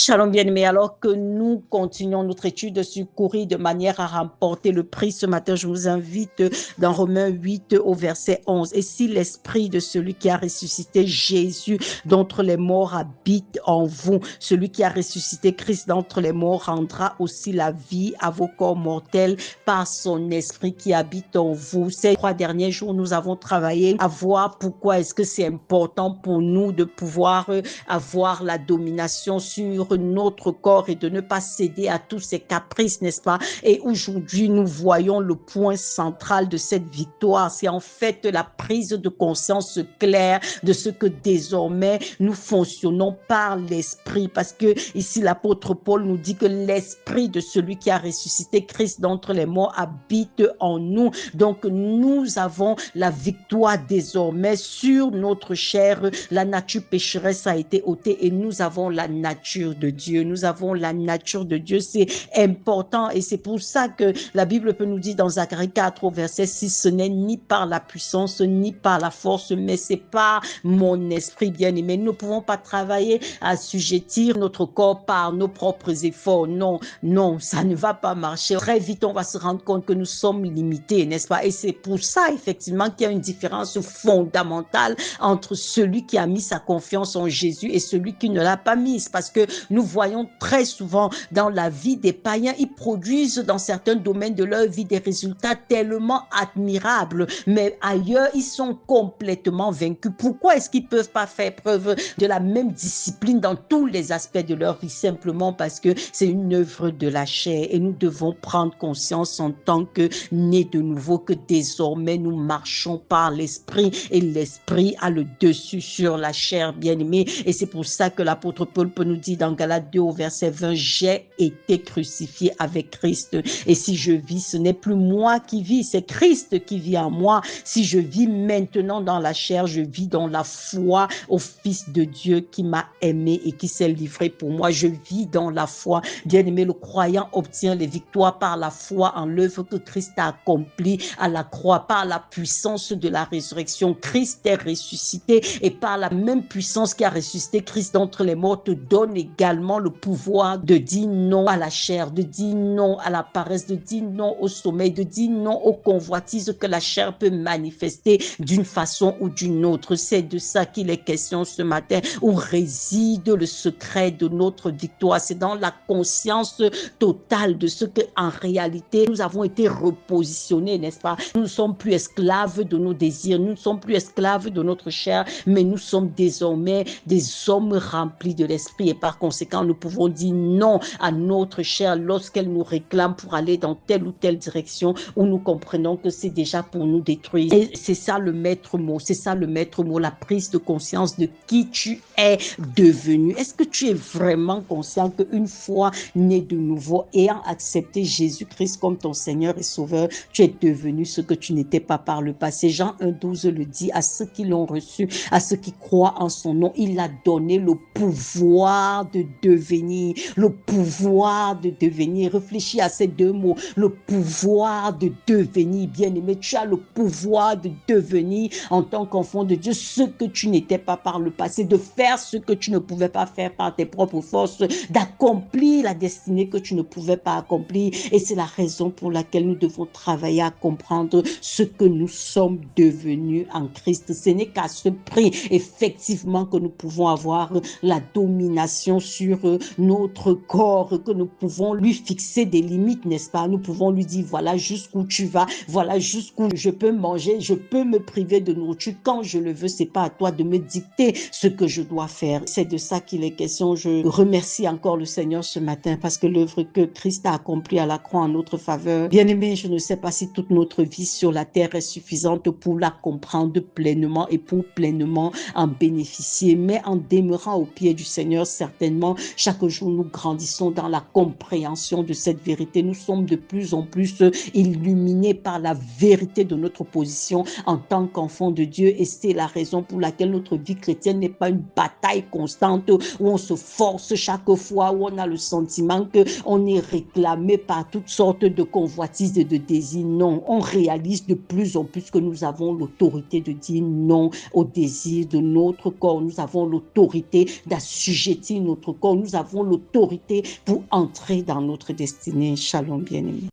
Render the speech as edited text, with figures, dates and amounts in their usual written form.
Shalom bien-aimés, alors que nous continuons notre étude sur courir de manière à remporter le prix, ce matin, je vous invite dans Romains 8 au verset 11. Et si l'esprit de celui qui a ressuscité Jésus d'entre les morts habite en vous, celui qui a ressuscité Christ d'entre les morts rendra aussi la vie à vos corps mortels par son esprit qui habite en vous. Ces 3 derniers jours, nous avons travaillé à voir pourquoi est-ce que c'est important pour nous de pouvoir avoir la domination sur notre corps et de ne pas céder à tous ces caprices, n'est-ce pas? Et aujourd'hui, nous voyons le point central de cette victoire. C'est en fait la prise de conscience claire de ce que désormais nous fonctionnons par l'esprit. Parce que ici, l'apôtre Paul nous dit que l'esprit de celui qui a ressuscité Christ d'entre les morts habite en nous. Donc, nous avons la victoire désormais sur notre chair. La nature pécheresse a été ôtée et nous avons la nature de Dieu. Nous avons la nature de Dieu. C'est important et c'est pour ça que la Bible peut nous dire dans Zacharie 4 au verset 6, ce n'est ni par la puissance ni par la force, mais c'est par mon esprit bien-aimé. Nous ne pouvons pas travailler à assujettir notre corps par nos propres efforts. Non, non, ça ne va pas marcher. Très vite, on va se rendre compte que nous sommes limités, n'est-ce pas? Et c'est pour ça, effectivement, qu'il y a une différence fondamentale entre celui qui a mis sa confiance en Jésus et celui qui ne l'a pas mise. Parce que nous voyons très souvent dans la vie des païens, ils produisent dans certains domaines de leur vie des résultats tellement admirables, mais ailleurs, ils sont complètement vaincus. Pourquoi est-ce qu'ils ne peuvent pas faire preuve de la même discipline dans tous les aspects de leur vie? Simplement parce que c'est une œuvre de la chair et nous devons prendre conscience en tant que nés de nouveau que désormais nous marchons par l'esprit et l'esprit a le dessus sur la chair, bien-aimée. Et c'est pour ça que l'apôtre Paul peut nous dire dans Galates 2 au verset 20, j'ai été crucifié avec Christ et si je vis, ce n'est plus moi qui vis, c'est Christ qui vit en moi. Si je vis maintenant dans la chair, je vis dans la foi au Fils de Dieu qui m'a aimé et qui s'est livré pour moi. Je vis dans la foi. Bien-aimé, le croyant obtient les victoires par la foi en l'œuvre que Christ a accomplie à la croix, par la puissance de la résurrection. Christ est ressuscité et par la même puissance qui a ressuscité Christ d'entre les morts te donne également le pouvoir de dire non à la chair, de dire non à la paresse, de dire non au sommeil, de dire non aux convoitises que la chair peut manifester d'une façon ou d'une autre. C'est de ça qu'il est question ce matin, où réside le secret de notre victoire. C'est dans la conscience totale de ce que, en réalité, nous avons été repositionnés, n'est-ce pas? Nous ne sommes plus esclaves de nos désirs, nous ne sommes plus esclaves de notre chair, mais nous sommes désormais des hommes remplis de l'esprit et par conséquent, nous pouvons dire non à notre chair lorsqu'elle nous réclame pour aller dans telle ou telle direction où nous comprenons que c'est déjà pour nous détruire. Et c'est ça le maître mot, c'est ça le maître mot, la prise de conscience de qui tu es devenu. Est-ce que tu es vraiment conscient qu'une fois né de nouveau, ayant accepté Jésus-Christ comme ton Seigneur et Sauveur, tu es devenu ce que tu n'étais pas par le passé? Jean 1,12 le dit, à ceux qui l'ont reçu, à ceux qui croient en son nom, il a donné le pouvoir de devenir, le pouvoir de devenir. Réfléchis à ces deux mots, le pouvoir de devenir. Bien-aimé, tu as le pouvoir de devenir en tant qu'enfant de Dieu ce que tu n'étais pas par le passé, de faire ce que tu ne pouvais pas faire par tes propres forces, d'accomplir la destinée que tu ne pouvais pas accomplir. Et c'est la raison pour laquelle nous devons travailler à comprendre ce que nous sommes devenus en Christ. Ce n'est qu'à ce prix, effectivement, que nous pouvons avoir la domination sur notre corps, que nous pouvons lui fixer des limites, n'est-ce pas? Nous pouvons lui dire, voilà jusqu'où tu vas, voilà jusqu'où je peux manger, je peux me priver de nourriture quand je le veux. C'est pas à toi de me dicter ce que je dois faire. C'est de ça qu'il est question. Je remercie encore le Seigneur ce matin parce que l'œuvre que Christ a accomplie à la croix en notre faveur. Bien-aimé, je ne sais pas si toute notre vie sur la terre est suffisante pour la comprendre pleinement et pour pleinement en bénéficier, mais en demeurant au pied du Seigneur, certainement, chaque jour, nous grandissons dans la compréhension de cette vérité. Nous sommes de plus en plus illuminés par la vérité de notre position en tant qu'enfants de Dieu et c'est la raison pour laquelle notre vie chrétienne n'est pas une bataille constante où on se force chaque fois, où on a le sentiment qu'on est réclamé par toutes sortes de convoitises et de désirs. Non, on réalise de plus en plus que nous avons l'autorité de dire non aux désirs de notre corps. Nous avons l'autorité d'assujettir notre corps, nous avons l'autorité pour entrer dans notre destinée. Shalom, bien-aimé.